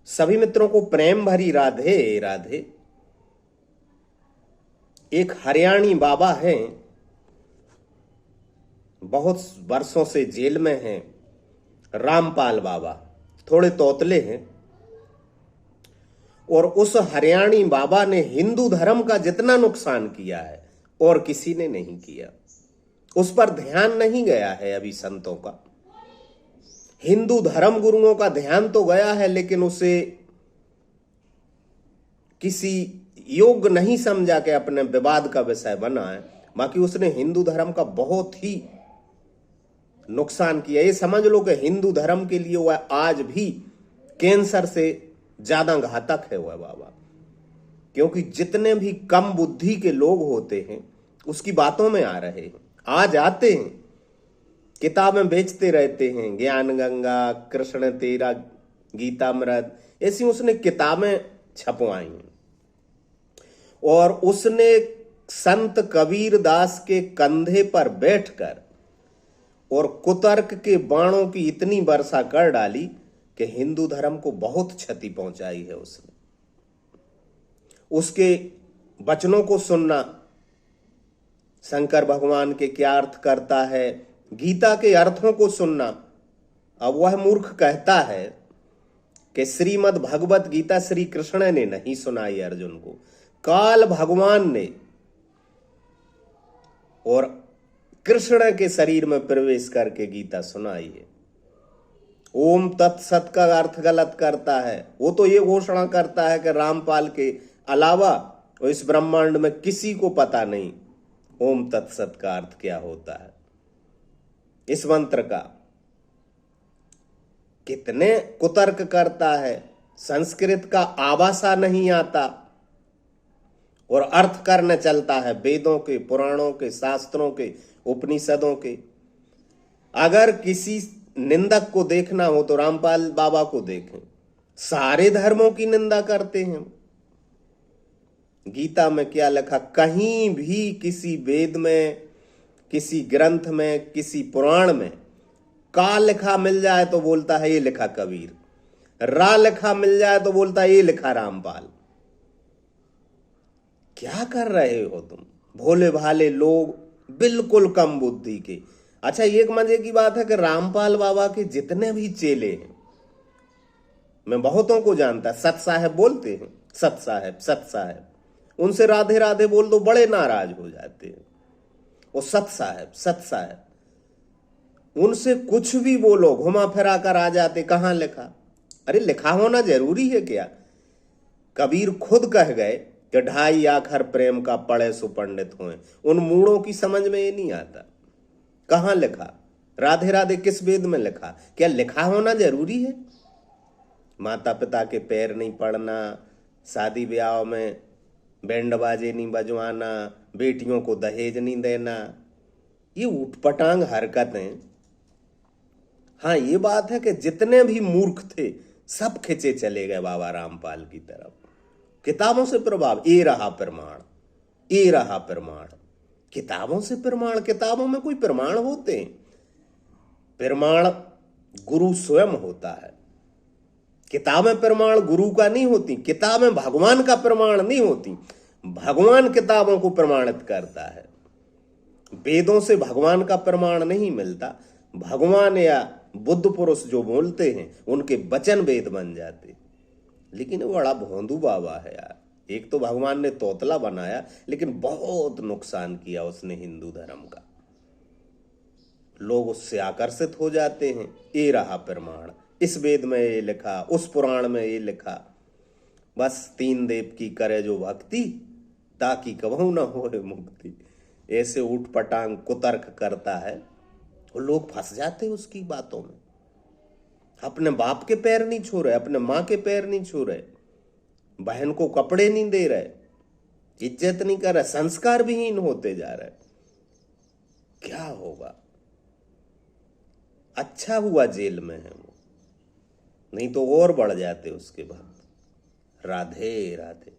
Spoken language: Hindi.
सभी मित्रों को प्रेम भरी राधे राधे। एक हरियाणी बाबा हैं, बहुत वर्षों से जेल में हैं। रामपाल बाबा थोड़े तोतले हैं, और उस हरियाणी बाबा ने हिंदू धर्म का जितना नुकसान किया है और किसी ने नहीं किया। उस पर ध्यान नहीं गया है अभी संतों का। हिंदू धर्म गुरुओं का ध्यान तो गया है, लेकिन उसे किसी योग्य नहीं समझा के अपने विवाद का विषय बना है। बाकी उसने हिंदू धर्म का बहुत ही नुकसान किया। ये समझ लो कि हिंदू धर्म के लिए वह आज भी कैंसर से ज्यादा घातक है वह बाबा। क्योंकि जितने भी कम बुद्धि के लोग होते हैं उसकी बातों में आ रहे हैं, आ जाते हैं, किताबें बेचते रहते हैं। ज्ञान गंगा, कृष्ण तेरा, गीतामृत, ऐसी उसने किताबें छपवाई हैं। और उसने संत कबीर दास के कंधे पर बैठकर और कुतर्क के बाणों की इतनी वर्षा कर डाली कि हिंदू धर्म को बहुत क्षति पहुंचाई है उसने। उसके वचनों को सुनना, शंकर भगवान के क्या अर्थ करता है, गीता के अर्थों को सुनना। अब वह मूर्ख कहता है कि श्रीमद् भगवत गीता श्री कृष्ण ने नहीं सुनाई अर्जुन को, काल भगवान ने और कृष्ण के शरीर में प्रवेश करके गीता सुनाई है। ओम तत्सत का अर्थ गलत करता है। वो तो ये घोषणा करता है कि रामपाल के अलावा इस ब्रह्मांड में किसी को पता नहीं ओम तत्सत का अर्थ क्या होता है। इस मंत्र का कितने कुतर्क करता है। संस्कृत का आवासा नहीं आता और अर्थ करने चलता है वेदों के, पुराणों के, शास्त्रों के, उपनिषदों के। अगर किसी निंदक को देखना हो तो रामपाल बाबा को देखें। सारे धर्मों की निंदा करते हैं। गीता में क्या लिखा, कहीं भी किसी वेद में, किसी ग्रंथ में, किसी पुराण में का लिखा मिल जाए तो बोलता है ये लिखा कबीर, रा लिखा मिल जाए तो बोलता है ये लिखा रामपाल। क्या कर रहे हो तुम भोले भाले लोग, बिल्कुल कम बुद्धि के। अच्छा, एक मजे की बात है कि रामपाल बाबा के जितने भी चेले हैं, मैं बहुतों को जानता, सत साहेब बोलते हैं, सत साहेब, सत साहेब, उनसे राधे राधे बोल दो बड़े नाराज हो जाते हैं। वो सत साहेब, सत साहेब, उनसे कुछ भी बोलो घुमा फिरा कर आ जाते, कहां लिखा। अरे लिखा होना जरूरी है क्या? कबीर खुद कह गए कि ढाई आखर प्रेम का पढ़े सुपंडित हुए। उन मूढ़ों की समझ में ये नहीं आता कहां लिखा। राधे राधे किस वेद में लिखा? क्या लिखा होना जरूरी है? माता पिता के पैर नहीं पड़ना, शादी ब्याह में बैंड बाजे नहीं बजवाना, बेटियों को दहेज नहीं देना, ये उठपटांग हरकतें। हाँ, ये बात है कि जितने भी मूर्ख थे सब खिंचे चले गए बाबा रामपाल की तरफ। किताबों से प्रभाव, ये रहा प्रमाण, ये रहा प्रमाण। किताबों से प्रमाण? किताबों में कोई प्रमाण होते हैं? प्रमाण गुरु स्वयं होता है। किताबें प्रमाण गुरु का नहीं होती, किताबें भगवान का प्रमाण नहीं होती। भगवान किताबों को प्रमाणित करता है। वेदों से भगवान का प्रमाण नहीं मिलता। भगवान या बुद्ध पुरुष जो बोलते हैं उनके वचन वेद बन जाते। लेकिन वो बड़ा भोंदू बाबा है यार। एक तो भगवान ने तोतला बनाया, लेकिन बहुत नुकसान किया उसने हिंदू धर्म का। लोग उससे आकर्षित हो जाते हैं, ये रहा प्रमाण, इस वेद में ये लिखा, उस पुराण में ये लिखा। बस तीन देव की करे जो भक्ति, ताकि कबहू न हो मुक्ति। ऐसे उठ पटांग कुतर्क करता है, वो लोग फंस जाते हैं उसकी बातों में। अपने बाप के पैर नहीं छू रहे, अपने माँ के पैर नहीं छू रहे, बहन को कपड़े नहीं दे रहे, इज्जत नहीं कर रहे, संस्कार विहीन होते जा रहे। क्या होगा? अच्छा हुआ जेल में है वो, नहीं तो और बढ़ जाते उसके बाद। राधे राधे।